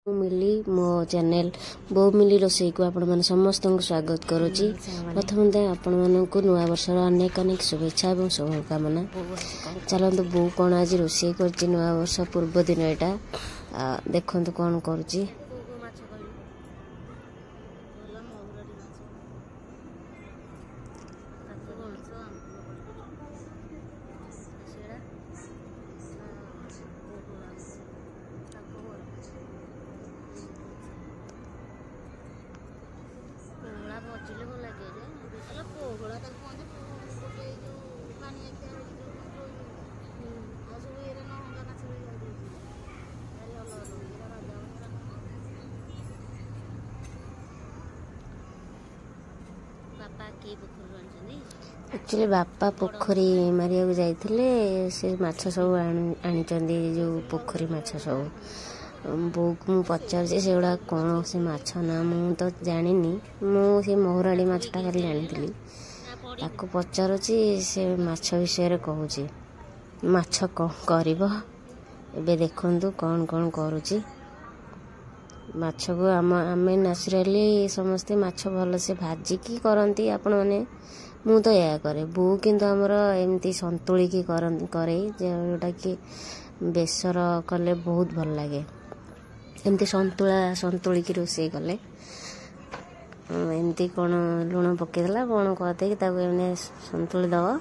मिली मो चैनल बो मिली रोसई को आपण माने समस्त को स्वागत करूची। प्रथम ते आपण मानन को नुआ वर्षर अनेक अनेक शुभेच्छा एवं शुभकामना। चलंतु बो कोन आज रोसई करची नुआ वर्ष पूर्व दिन एटा देखंतु कोन करूची। एक्चुअली बापा पोखरी मारिया जाइथिले से माछ सब आनिचंदी जो पोखरी माछ सब बो को मु पचार से सेगुड़ा कौन से माछ ना मु तो जानिनी मु से मोहराड़ी माछटा खाली जानिथिली ताको पचारुची से माछ विषय रे कहूची माछ करिवो एबे देखंतु कौन कौन करूची। माछ को आमे नेचुरली समस्ते माछ भल से भाजी की करंती आपण माने मु तो या करे बो किंतु हमर एमती संतुली की करे जोटा कि बेसर कले बहुत भल लागे एमती संतुली की रोसई कले एमती कौन लुण पकेदेला कौन कहते कि ताको एने संतुली दब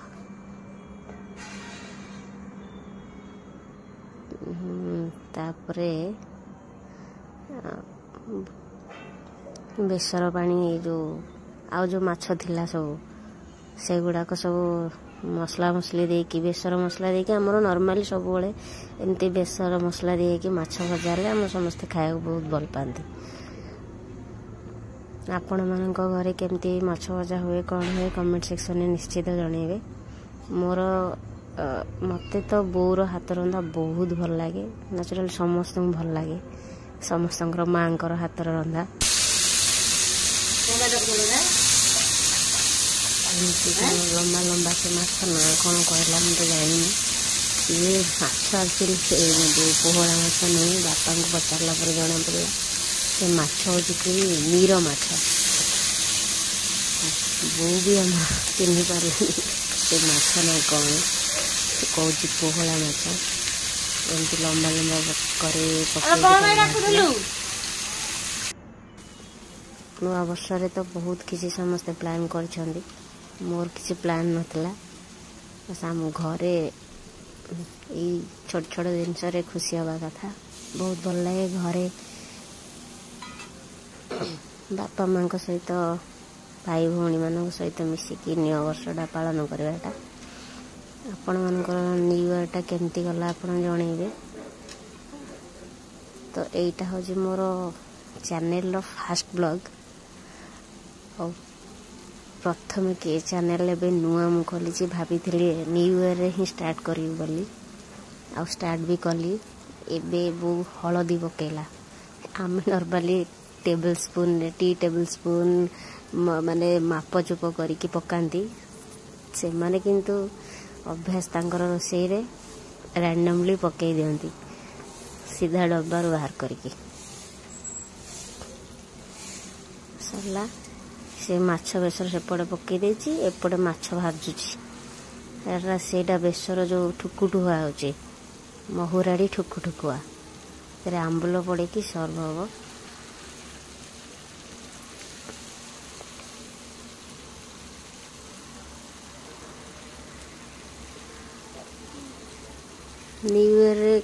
तापरे बेसर पानी जो आउ जो माछ थिला सब से गुड़ाक सब मसला मसली देकी बेसर मसला देकी हमर नॉर्मली सब बळे एमती बेसर मसला देकी माछ भजाले हम समस्त खाया बहुत भल पाती। आपण मानक घरे केमती माछ भजा हुए कौन हुए कमेंट सेक्शन में निश्चित जनइबे। मोर मते तो बोर हाथ रंधा बहुत भल लागे नेचुरल समस्त भल लागे समस्त माँ हाथ रंधा लंबा लंबा से माछ ना कौन कहला तो जानी ये माछ एक्चुअली पोहड़ा माछ नहीं बापा को पचारला पर जना पड़ा से माछ हूँ कि नीर माछ बो भी हम चिन्ह पारे से माछ ना कौन कौन पोहड़ा माछ एमती लंबा लंबा करे नुआ वर्ष तो बहुत किसी समस्ते प्लान कर मोर किसी प्लान नथिला बस आम घरे छोट छोट जिनस खुशी हवा कथा बहुत भल लगे घरे बापा माँ सहित भाई भौणी मान सहित मिसिकी न्यू वर्षटा पालन करवाटा आपण मानकर न्यू इयरटा केमती गला आपण जनइबे। तो एटा हूँ मोर चैनल फास्ट ब्लॉग और प्रथम के चैनल एबे नुआ मु खोली भाभी न्यू ईयर रे ही स्टार्ट करी बोली आ स्टार्ट भी कली एबे वो हलदी पकेला आम normally table spoon tea table spoon माने माप चुप करिकी पकांती से माने किंतु अभ्यास तांकर रोसई रे रैंडमली पकई दियंती सीधा डब्बार बाहर करिकी सरला से माछ बेसर सेपटे पकई देछि एपटे माछ भाजुछि सेटा बेसर जो ठुकुठुआ होछि महुराड़ी ठुकुठुकुआ तेरे आंबुल पड़े कि सर्व हम न्यू ईयर रे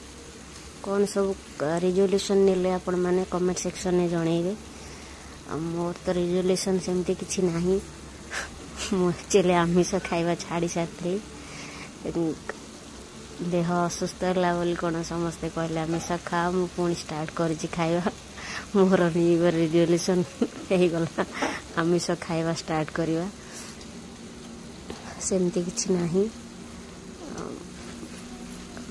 कौन सब रिजोल्यूशन नेले आपण माने कमेंट सेक्शन में जनइबे। मोर तो रिजोल्यूशन सेमती किसी नाही एक्चुअली आमिष खाइबा छाड़ी सारी देह असुस्थ है बोली कौन समस्ते कहले आमिष खा मु पुणी स्टार्ट करी खाइबा मोर न्यू ईयर रिजोल्यूशन गला आमिष खाइबा स्टार्ट करवा सेमती किसी नाही।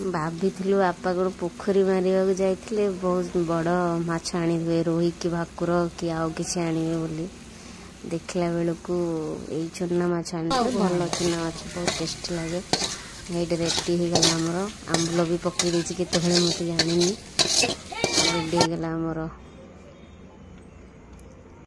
भाभी बापा को पोखरी मारिया जाइए बहुत बड़ माछ आने रोही कि भाकुर कि आउ कि आने बोली देखला बेलू यही चुना माछ आने भल चुना माछ बहुत टेस्टी लगे ये रेडी हो गला आमर आंबुल भी पकई देती केत मुझे जानी ରେଡ଼ି ହେଇଗଲା ଆମର